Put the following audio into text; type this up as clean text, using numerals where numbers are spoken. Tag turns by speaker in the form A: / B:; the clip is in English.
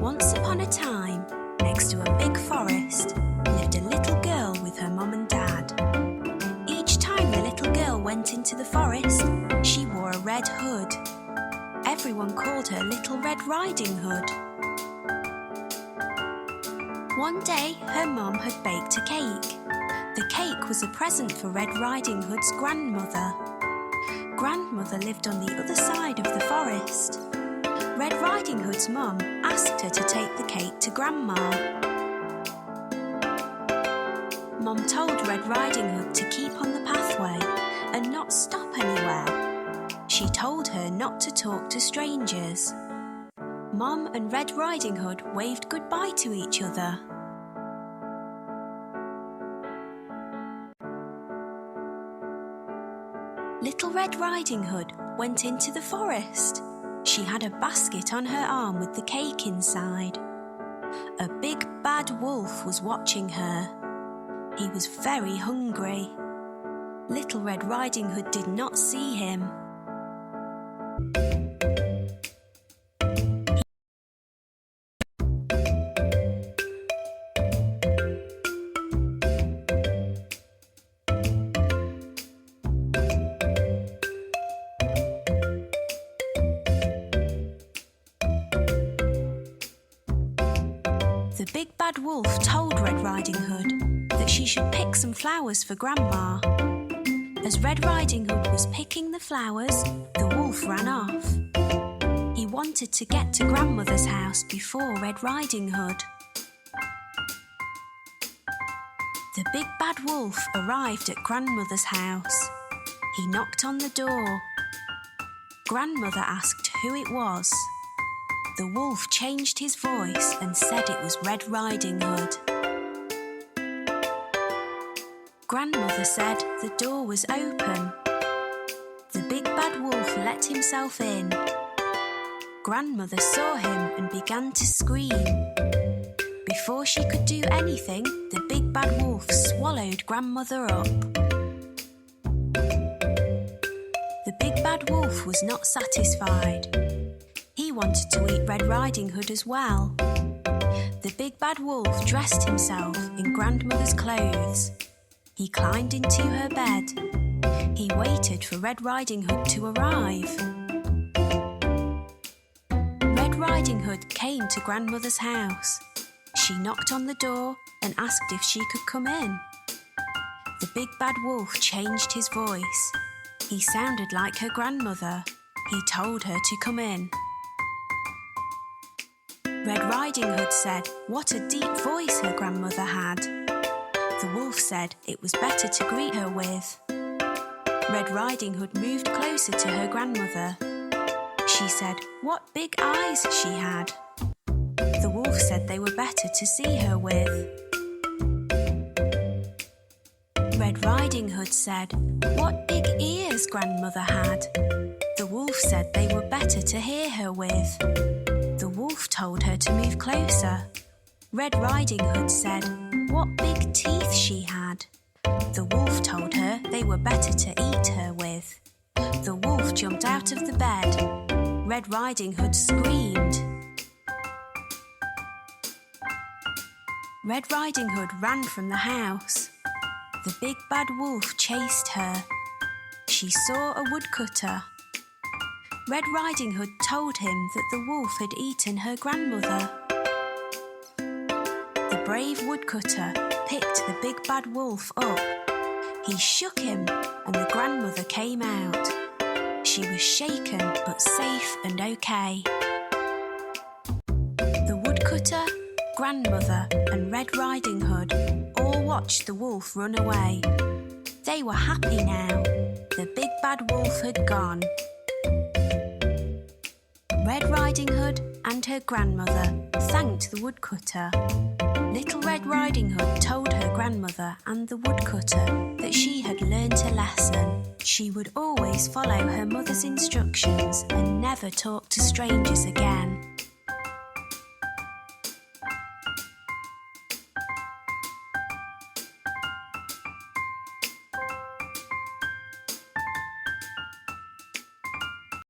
A: Once upon a time, next to a big forest, lived a little girl with her mum and dad. Each time the little girl went into the forest, she wore a red hood. Everyone called her Little Red Riding Hood. One day, her mum had baked a cake. The cake was a present for Red Riding Hood's grandmother. Grandmother lived on the other side of the forest. Red Riding Hood's mum asked her to take the cake to Grandma. Mum told Red Riding Hood to keep on the pathway and not stop anywhere. She told her not to talk to strangers. Mum and Red Riding Hood waved goodbye to each other. Little Red Riding Hood went into the forest. She had a basket on her arm with the cake inside. A big bad wolf was watching her. He was very hungry. Little Red Riding Hood did not see him. The big bad wolf told Red Riding Hood that she should pick some flowers for Grandma. As Red Riding Hood was picking the flowers, the wolf ran off. He wanted to get to Grandmother's house before Red Riding Hood. The big bad wolf arrived at Grandmother's house. He knocked on the door. Grandmother asked who it was. The wolf changed his voice and said it was Red Riding Hood. Grandmother said the door was open. The big bad wolf let himself in. Grandmother saw him and began to scream. Before she could do anything, the big bad wolf swallowed Grandmother up. The big bad wolf was not satisfied. He wanted to eat Red Riding Hood as well. The big bad wolf dressed himself in Grandmother's clothes. He climbed into her bed. He waited for Red Riding Hood to arrive. Red Riding Hood came to Grandmother's house. She knocked on the door and asked if she could come in. The big bad wolf changed his voice. He sounded like her grandmother. He told her to come in. Red Riding Hood said what a deep voice her grandmother had. The wolf said it was better to greet her with. Red Riding Hood moved closer to her grandmother. She said what big eyes she had. The wolf said they were better to see her with. Red Riding Hood said what big ears grandmother had. The wolf said they were better to hear her with. The wolf told her to move closer. Red Riding Hood said what big teeth she had. The wolf told her they were better to eat her with. The wolf jumped out of the bed. Red Riding Hood screamed. Red Riding Hood ran from the house. The big bad wolf chased her. She saw a woodcutter. Red Riding Hood told him that the wolf had eaten her grandmother. The brave woodcutter picked the big bad wolf up. He shook him and the grandmother came out. She was shaken but safe and okay. The woodcutter, grandmother and Red Riding Hood all watched the wolf run away. They were happy now. The big bad wolf had gone. Red Riding Hood and her grandmother thanked the woodcutter. Little Red Riding Hood told her grandmother and the woodcutter that she had learnt a lesson. She would always follow her mother's instructions and never talk to strangers again.